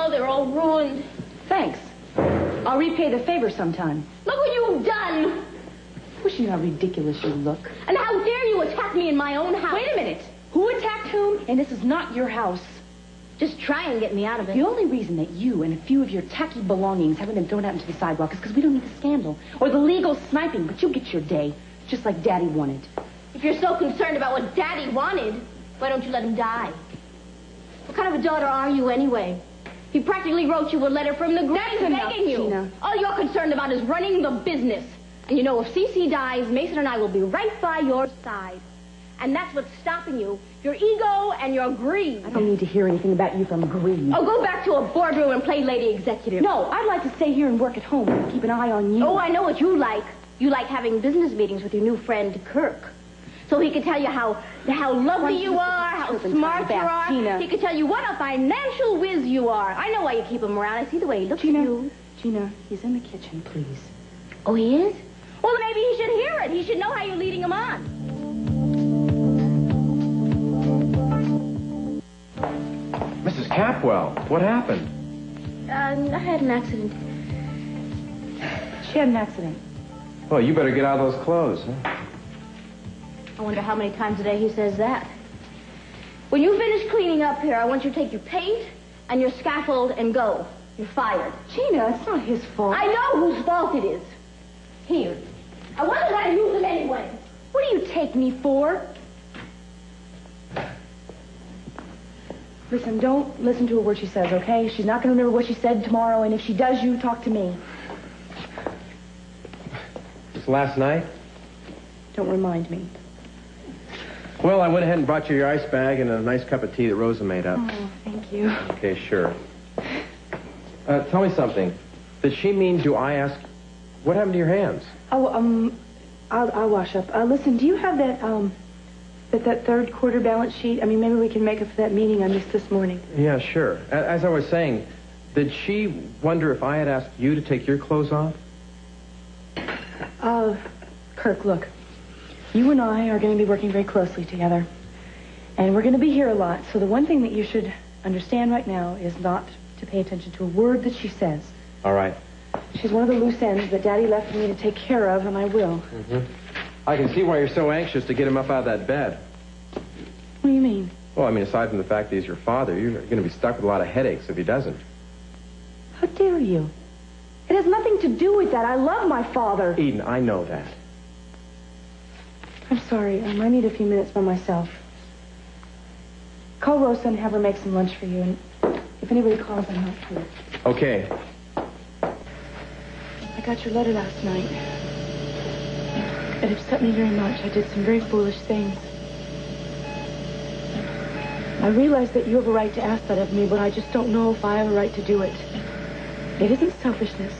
Oh, they're all ruined. Thanks. I'll repay the favor sometime. Look what you've done. Wish you how ridiculous you look. And how dare you attack me in my own house? Wait a minute. Who attacked whom? And this is not your house. Just try and get me out of it. The only reason that you and a few of your tacky belongings haven't been thrown out into the sidewalk is because we don't need the scandal or the legal sniping, but you'll get your day, just like Daddy wanted. If you're so concerned about what Daddy wanted, why don't you let him die? What kind of a daughter are you anyway? He practically wrote you a letter from the grave begging you. Gina. All you're concerned about is running the business. And you know, if Cece dies, Mason and I will be right by your side. And that's what's stopping you. Your ego and your greed. I don't need to hear anything about you from greed. Oh, go back to a boardroom and play lady executive. No, I'd like to stay here and work at home and keep an eye on you. Oh, I know what you like. You like having business meetings with your new friend, Kirk. So he could tell you how lovely you are, how smart you are. Gina. He could tell you what a financial whiz you are. I know why you keep him around. I see the way he looks at you. Gina, he's in the kitchen, please. Oh, he is? Well, maybe he should hear it. He should know how you're leading him on. Mrs. Capwell, what happened? I had an accident. She had an accident. Well, you better get out of those clothes, huh? I wonder how many times a day he says that. When you finish cleaning up here, I want you to take your paint and your scaffold and go. You're fired. Gina, it's not his fault. I know whose fault it is. Here. I wasn't going to use them anyway. What do you take me for? Listen, don't listen to a word she says, okay? She's not going to remember what she said tomorrow, and if she does, you talk to me. Just last night? Don't remind me. Well, I went ahead and brought you your ice bag and a nice cup of tea that Rosa made up. Oh, thank you. Okay, sure. Tell me something. Did she mean, do I ask, what happened to your hands? Oh, I'll wash up. Listen, do you have that third quarter balance sheet? I mean, maybe we can make up for that meeting I missed this morning. Yeah, sure. As I was saying, did she wonder if I had asked you to take your clothes off? Kirk, look. You and I are going to be working very closely together. And we're going to be here a lot. So the one thing that you should understand right now is not to pay attention to a word that she says. All right. She's one of the loose ends that Daddy left for me to take care of, and I will. Mm-hmm. I can see why you're so anxious to get him up out of that bed. What do you mean? Well, I mean, aside from the fact that he's your father, you're going to be stuck with a lot of headaches if he doesn't. How dare you? It has nothing to do with that. I love my father. Eden, I know that. I'm sorry. I need a few minutes by myself. Call Rosa and have her make some lunch for you. And if anybody calls, I'm not here. Okay. I got your letter last night. It upset me very much. I did some very foolish things. I realize that you have a right to ask that of me, but I just don't know if I have a right to do it. It isn't selfishness.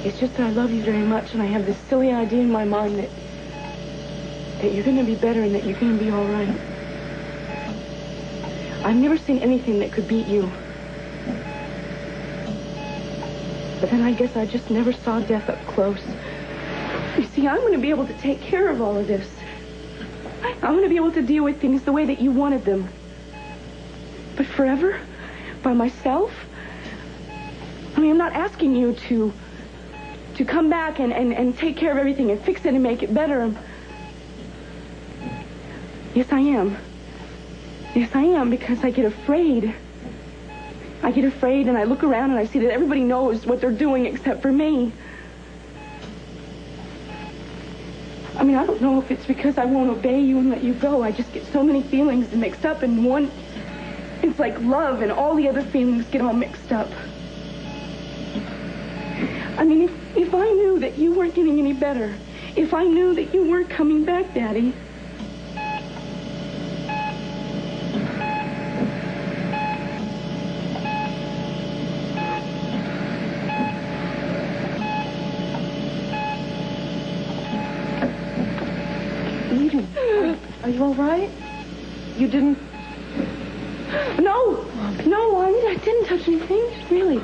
It's just that I love you very much, and I have this silly idea in my mind that you're going to be better and that you're going to be all right. I've never seen anything that could beat you. But then I guess I just never saw death up close. You see, I'm going to be able to take care of all of this. I'm going to be able to deal with things the way that you wanted them. But forever? By myself? I mean, I'm not asking you to come back and take care of everything and fix it and make it better. Yes, I am. Yes, I am, because I get afraid. I get afraid and I look around and I see that everybody knows what they're doing except for me. I mean, I don't know if it's because I won't obey you and let you go. I just get so many feelings mixed up in one. It's like love and all the other feelings get all mixed up. I mean, if I knew that you weren't getting any better, if I knew that you weren't coming back, Daddy... Are you all right? You didn't... No! No, I didn't touch anything. Really.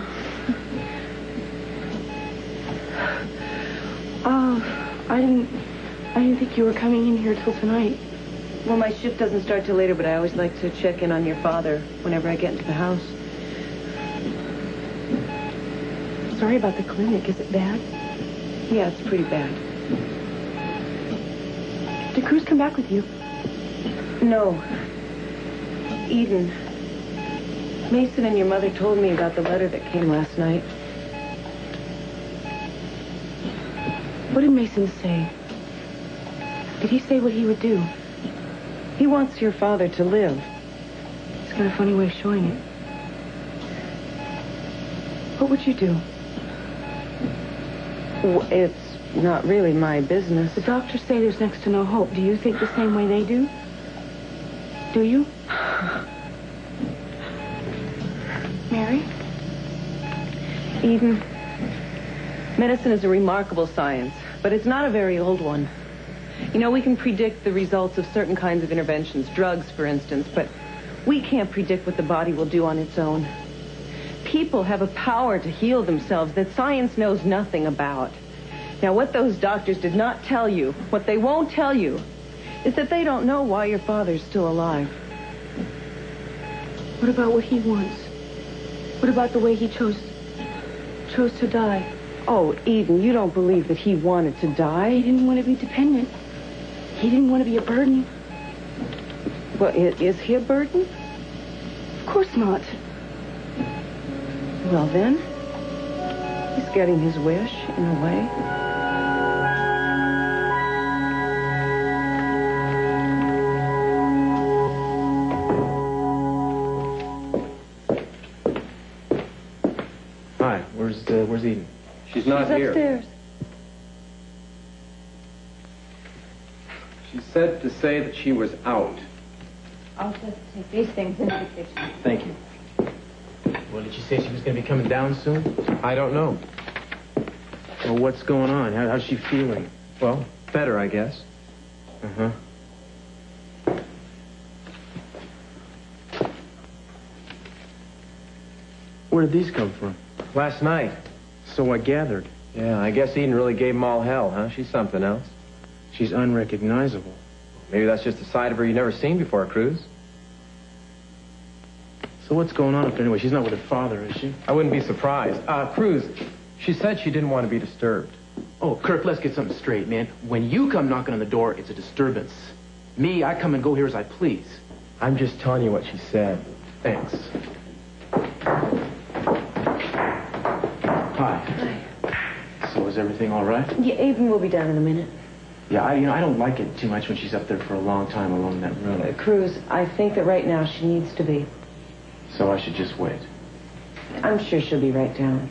I didn't think you were coming in here till tonight. Well, my shift doesn't start till later, but I always like to check in on your father whenever I get into the house. sorry about the clinic. Is it bad? Yeah, it's pretty bad. Did Cruz come back with you? No. Eden. Mason and your mother told me about the letter that came last night. What did Mason say? Did he say what he would do? He wants your father to live. He's got a funny way of showing it. What would you do? Well, it's not really my business. The doctors say there's next to no hope. Do you think the same way they do? Do you? Mary? Eden, medicine is a remarkable science, but it's not a very old one. You know, we can predict the results of certain kinds of interventions, drugs, for instance, but we can't predict what the body will do on its own. People have a power to heal themselves that science knows nothing about. Now, what those doctors did not tell you, what they won't tell you, is that they don't know why your father's still alive. What about what he wants? What about the way he chose to die? Oh, Eden, you don't believe that he wanted to He die? didn't want to be dependent. He didn't want to be a burden. Well, is he a burden? Of course not. Well, then, he's getting his wish, in a way. Hi, where's Eden? She's not She's here. upstairs. She said to say that she was out. I'll just take these things into the kitchen. Thank you. Well, did she say she was going to be coming down soon? I don't know. Well, what's going on? How's she feeling? Well, better, I guess. Uh-huh. Where did these come from? Last night. So I gathered. Yeah, I guess Eden really gave them all hell, huh? She's something else. She's unrecognizable. Maybe that's just a side of her you've never seen before, Cruz. So what's going on up there anyway? She's not with her father, is she? I wouldn't be surprised. Cruz, she said she didn't want to be disturbed. Oh, Kirk, let's get something straight, man. When you come knocking on the door, it's a disturbance. Me, I come and go here as I please. I'm just telling you what she said. Thanks. Hi. Hi. So is everything all right? Yeah, Eden will be down in a minute. Yeah, I don't like it too much when she's up there for a long time alone in that room. Cruz, I think that right now she needs to be. So I should just wait. I'm sure she'll be right down.